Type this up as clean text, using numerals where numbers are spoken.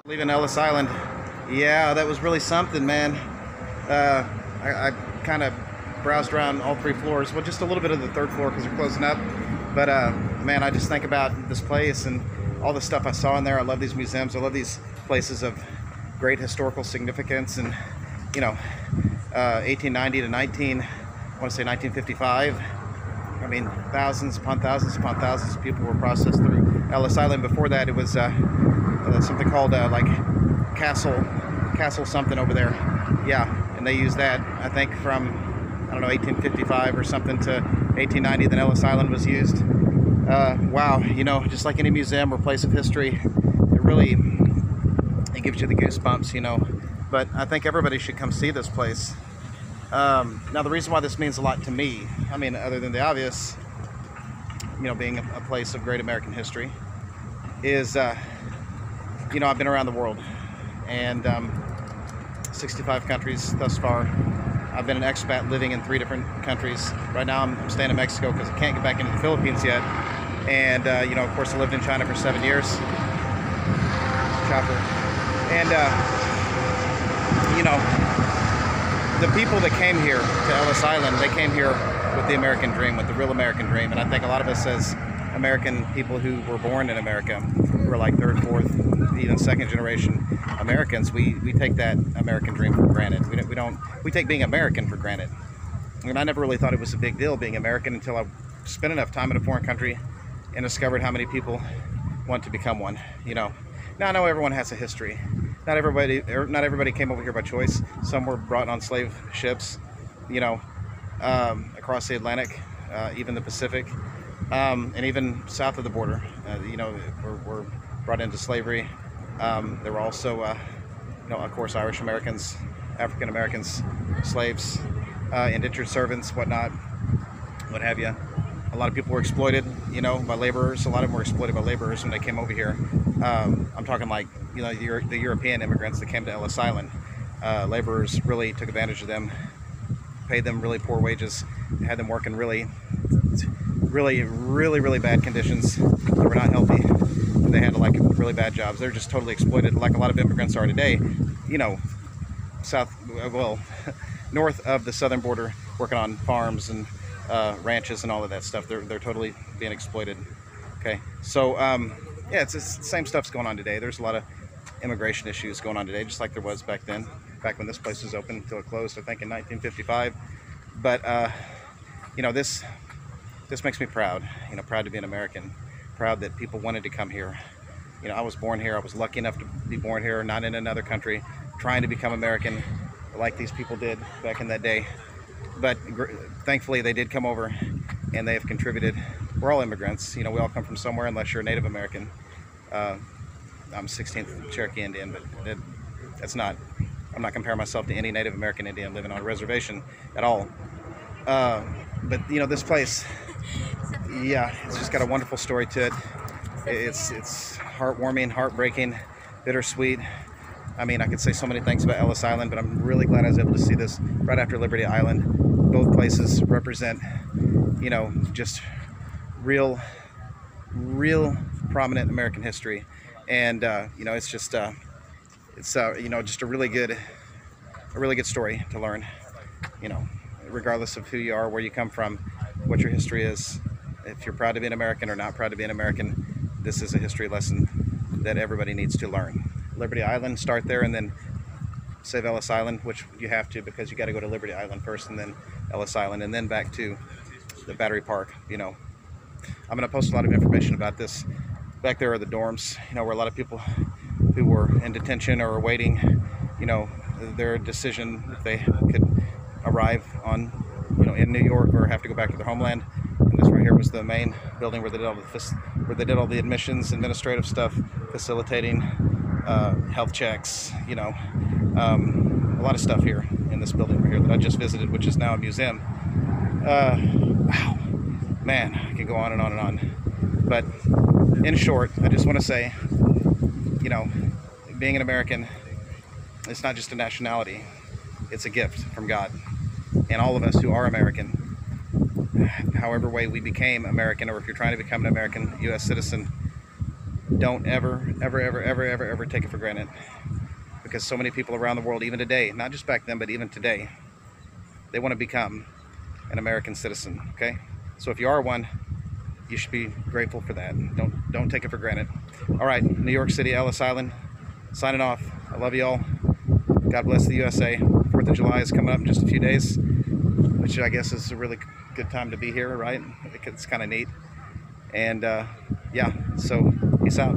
Leaving Ellis Island, yeah, that was really something, man. I kind of browsed around all three floors, well, just a little bit of the third floor because they're closing up. But man, I just think about this place and all the stuff I saw in there. I love these museums. I love these places of great historical significance. And 1890 to 1955. I mean, thousands upon thousands upon thousands of people were processed through Ellis Island. Before that, it was something called like castle something over there. Yeah, and they used that, I think, from, I don't know, 1855 or something to 1890. Then Ellis Island was used. Wow, just like any museum or place of history, it gives you the goosebumps, But I think everybody should come see this place. Now, the reason why this means a lot to me, I mean, other than the obvious, being a place of great American history, is, I've been around the world, and 65 countries thus far. I've been an expat living in 3 different countries. Right now, I'm staying in Mexico because I can't get back into the Philippines yet. And, of course, I lived in China for 7 years. Chopper. And, the people that came here to Ellis Island, they came here with the American dream, with the real American dream. And I think a lot of us as American people who were born in America, who are like 3rd, 4th, even 2nd generation Americans, we take that American dream for granted. We take being American for granted. And I never really thought it was a big deal being American until I spent enough time in a foreign country and discovered how many people want to become one. Now I know everyone has a history. Not everybody came over here by choice. Some were brought on slave ships, across the Atlantic, even the Pacific, and even south of the border. Were brought into slavery. There were also, of course, Irish Americans, African Americans, slaves, indentured servants, whatnot, what have you. A lot of people were exploited, by laborers. A lot of them were exploited by laborers when they came over here. I'm talking like, the European immigrants that came to Ellis Island. Laborers really took advantage of them, paid them really poor wages, had them work in really bad conditions. They were not healthy. They had like really bad jobs. They're just totally exploited, like a lot of immigrants are today. North of the southern border, working on farms and ranches and all of that stuff. They're totally being exploited. Okay, so yeah, it's the same stuff's going on today. There's a lot of immigration issues going on today, just like there was back then, back when this place was open until it closed, I think, in 1955. But this makes me proud. Proud to be an American. Proud that people wanted to come here. I was born here. I was lucky enough to be born here, not in another country, trying to become American like these people did back in that day. But thankfully they did come over and they have contributed. We're all immigrants. We all come from somewhere unless you're a Native American. I'm 16th Cherokee Indian, but I'm not comparing myself to any Native American Indian living on a reservation at all. But this place, yeah, it's just got a wonderful story to it. It's heartwarming, heartbreaking, bittersweet. I mean, I could say so many things about Ellis Island, but I'm really glad I was able to see this right after Liberty Island. Both places represent, just real prominent American history. And, it's just, just a really good story to learn, regardless of who you are, where you come from, what your history is. If you're proud to be an American or not proud to be an American, this is a history lesson that everybody needs to learn. Liberty Island, start there, and then save Ellis Island, which you have to because you got to go to Liberty Island first, and then Ellis Island, and then back to the Battery Park. I'm going to post a lot of information about this. Back there are the dorms, where a lot of people who were in detention or awaiting, their decision if they could arrive on, in New York or have to go back to their homeland. And this right here was the main building where they did all the admissions, administrative stuff, facilitating health checks, a lot of stuff here in this building right here that I just visited, which is now a museum. Wow, man, I can go on and on and on. But in short, I just want to say, being an American, it's not just a nationality, it's a gift from God. And all of us who are American, however way we became American, or if you're trying to become an American U.S. citizen, don't ever take it for granted, because so many people around the world, even today, not just back then, but even today, they want to become an American citizen. Okay, so if you are one, you should be grateful for that. Don't take it for granted. All right, New York City, Ellis Island, signing off. I love you all. God bless the USA. 4th of July is coming up in just a few days, which I guess is a really good time to be here, right? It's kind of neat. And yeah, so peace out.